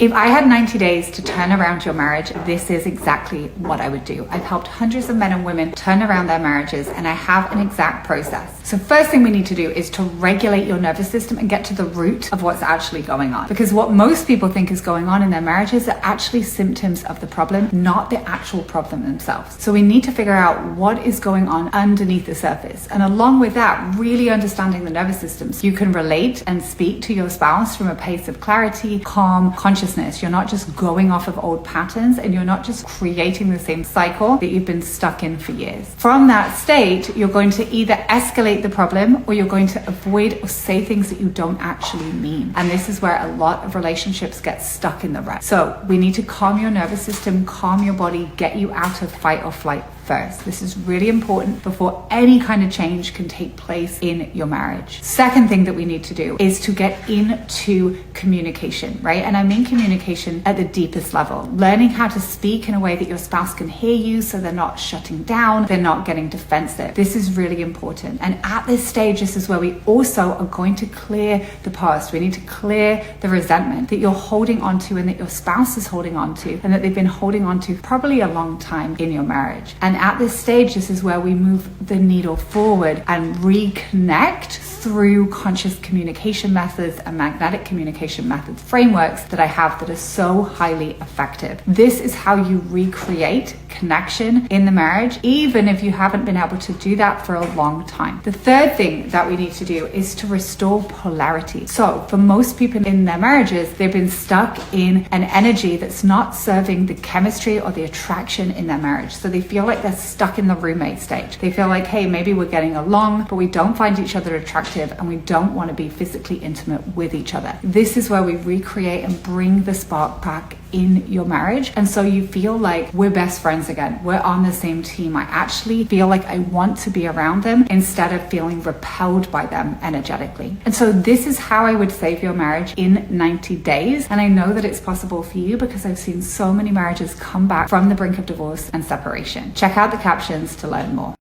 If I had 90 days to turn around your marriage, this is exactly what I would do. I've helped hundreds of men and women turn around their marriages, and I have an exact process. So first thing we need to do is to regulate your nervous system and get to the root of what's actually going on. Because what most people think is going on in their marriages are actually symptoms of the problem, not the actual problem themselves. So we need to figure out what is going on underneath the surface. And along with that, really understanding the nervous system, so you can relate and speak to your spouse from a place of clarity, calm, consciousness. You're not just going off of old patterns, and you're not just creating the same cycle that you've been stuck in for years. From that state, you're going to either escalate the problem, or you're going to avoid or say things that you don't actually mean. And this is where a lot of relationships get stuck in the rut. So we need to calm your nervous system, calm your body, get you out of fight or flight first. This is really important before any kind of change can take place in your marriage. Second thing that we need to do is to get into communication, right? And I mean communication at the deepest level. Learning how to speak in a way that your spouse can hear you, so they're not shutting down, they're not getting defensive. This is really important. And at this stage, this is where we also are going to clear the past. We need to clear the resentment that you're holding on to, and that your spouse is holding on to, and that they've been holding on to probably a long time in your marriage. And at this stage, this is where we move the needle forward and reconnect through conscious communication methods and magnetic communication methods frameworks that I have that are so highly effective. This is how you recreate connection in the marriage, even if you haven't been able to do that for a long time. The third thing that we need to do is to restore polarity. So for most people in their marriages, they've been stuck in an energy that's not serving the chemistry or the attraction in their marriage. So they feel like they're stuck in the roommate stage. They feel like, hey, maybe we're getting along, but we don't find each other attractive, and we don't want to be physically intimate with each other. This is where we recreate and bring the spark back in your marriage. And so you feel like we're best friends again. We're on the same team. I actually feel like I want to be around them instead of feeling repelled by them energetically. And so this is how I would save your marriage in 90 days. And I know that it's possible for you because I've seen so many marriages come back from the brink of divorce and separation. Check out the captions to learn more.